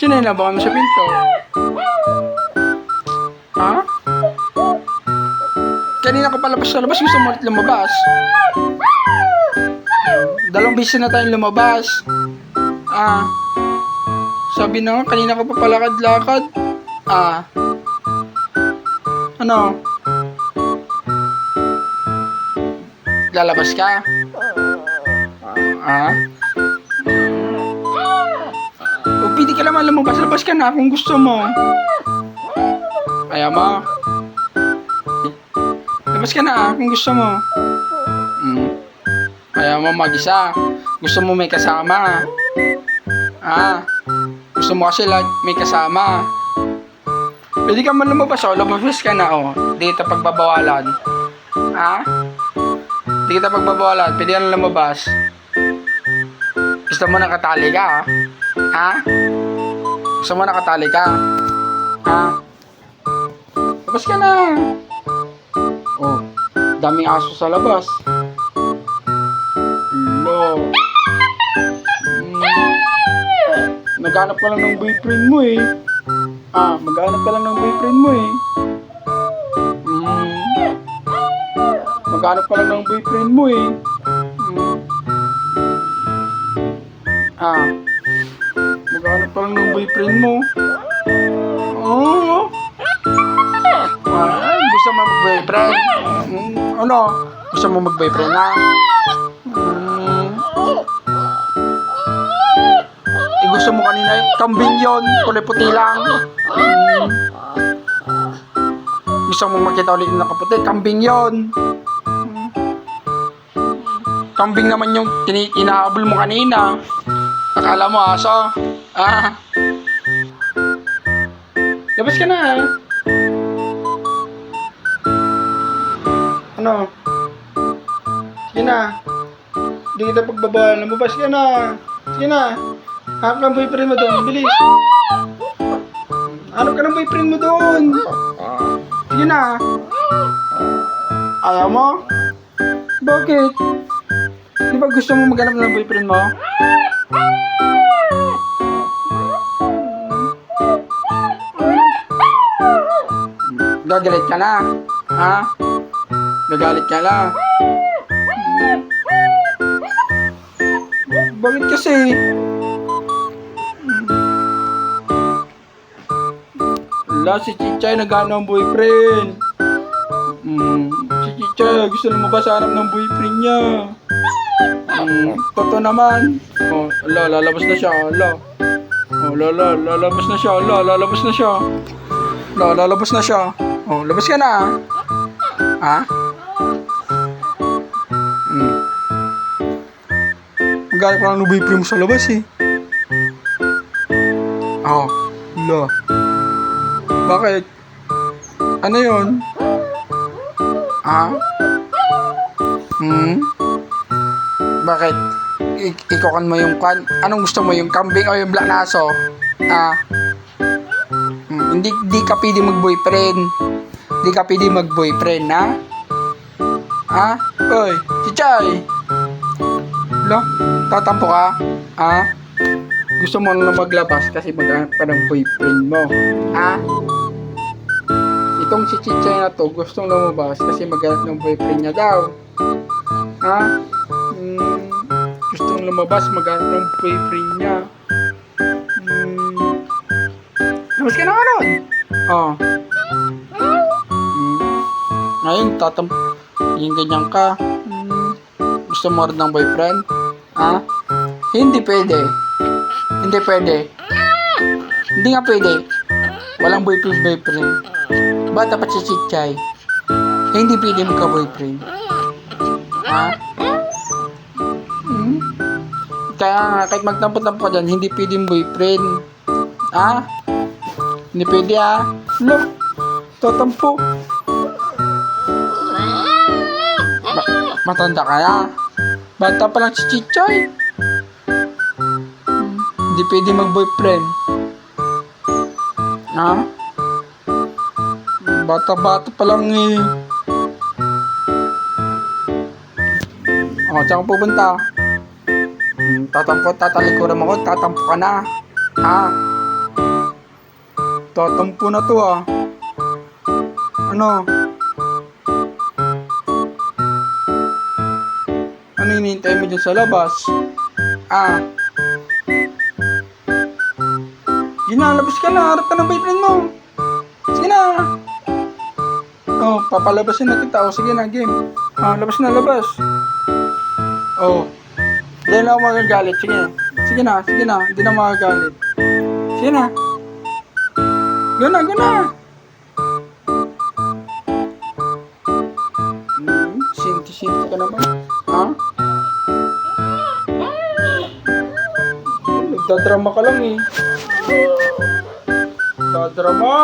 Sino yung nabangan mo sa pinto? Ha? Kanina ko palabas sa labas, gusto mo ulit lumabas. Dalawang beses na tayong lumabas. Sabi na nga, kanina ko pa palakad-lakad. Ano? Lalabas ka? O, pwede ka naman lumabas. Labas ka na kung gusto mo. Ayaw mo? Labas ka na kung gusto mo. Ayaw mo mag-isa. Gusto mo may kasama. Gusto mo kasi may kasama. Pwede ka man lumabas. Lumabas ka na. Di kita pagbabawalan. Di kita pagbabawalan. Pwede ka na lumabas. Gusto mo nakatali ka? Gusto mo nakatali ka? Labas ka na. Daming aso sa labas. Hello. Naghanap ka lang ng boyfriend mo eh. Maghanap ka lang ng boyfriend mo eh. Maghanap ka lang ng boyfriend mo eh. Maghanap ka lang ng boyfriend mo. Gusto mo mag-boyfriend? Ano? Gusto mo mag-boyfriend na? Gusto mo kanina kambing yun, kulay puti lang. Gusto mo makita ulit na kaputi, kambing yun. Kambing naman yung inahabol mo kanina. Akala mo aso? Labas ka na. Ano? Sige na. Hindi kita pagbabawal. Lumabas ka na. Sige na. Hanap ka ng boyfriend mo doon. Bilis. Hanap ka ng boyfriend mo doon. Sige na. Ayaw mo? Bakit? Di ba gusto mo maghanap ng boyfriend mo? Gagalit ka na? Gagalit ka na? Bakit kasi? Si Chichay naghanap ng boyfriend. Si Chichay gusto lumabas hanap ng boyfriend niya. Toto naman. Lalabas na siya. Lalabas na siya. Lalabas na siya. Lalabas na siya. Labas ka na. Maghanap ka lang ng boyfriend mo sa labas eh. Bakit? Ano yun? Bakit? Ikokan mo yung kwan? Anong gusto mo? Yung kambing o yung black na aso? Hindi ka pwede mag-boyfriend. Hindi ka pwede mag-boyfriend, Oy, Chichay! Tatampo ka? Gusto mo na maglabas kasi maghanap ka ng boyfriend mo. Itong si Chichay na to gustong lumabas kasi maghanap ng boyfriend niya daw. Gustong lumabas maghanap ng boyfriend niya. Labas ka na nga nun. Ngayon yung ganyan ka. Gusto mo rin ng boyfriend? Hindi pwede. Hindi pwede. Hindi nga pwede. Walang boyfriend. Bata pa si Chichay. Hindi pwede magka-boyfriend. Kaya nga, kahit magtampo-tampo ka dyan, hindi pwede yung boyfriend. Hindi pwede tatampo. Matanda ka na. Bata pa lang si Chichay. Hindi pwede mag-boyfriend. Bata-bata pa lang eh. Saan ka pupunta? Tatalikuran ako, tatampo ka na. Nagtatampo na to ah. Ano? Ano hinihintay mo dyan sa labas? Ah. Sige na, labas ka na. Harap ka ng boyfriend mo. Sige na. Oh, papalabasin na kita. Oh, sige na, game. Ah, labas na, labas. Oh. Hindi na ako magagalit. Sige. Sige na, sige na. Hindi na magagalit. Sige na. Go na, go na. Sinti-sinti ka naman. Ha? Nagdadrama ka lang eh. Nagdadrama.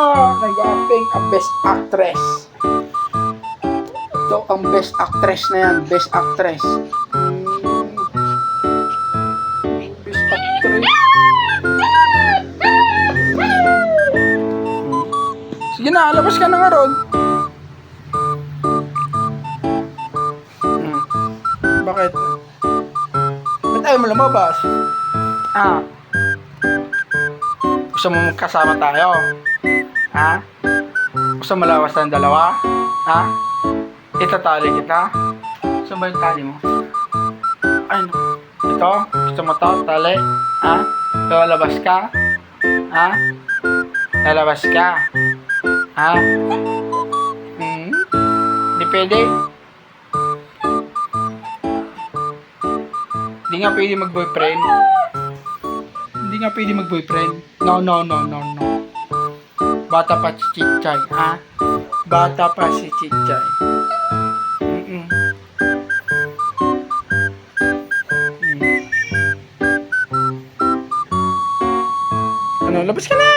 Nag-acting ang best actress. Ito ang best actress na yan. Best actress. Best actress. Sige na, labas ka na nga ron. Bakit? Ba't ayaw mo lumabas? Ah. Gusto mo kasama tayo? Ha? Gusto mo lawas tayong dalawa? Ha? Itatali kita? Saan ba yung tali mo? Ay, ito? Gusto mo to? Tali? Ha? Lalabas ka? Ha? Lalabas ka? Ha? Di pwede? Hindi nga pwede mag-boyfriend. Hindi nga pwede mag-boyfriend. No, no, no, no, no. Bata pa si Chichay, ha? Bata pa si Chichay. Ano, labas ka na!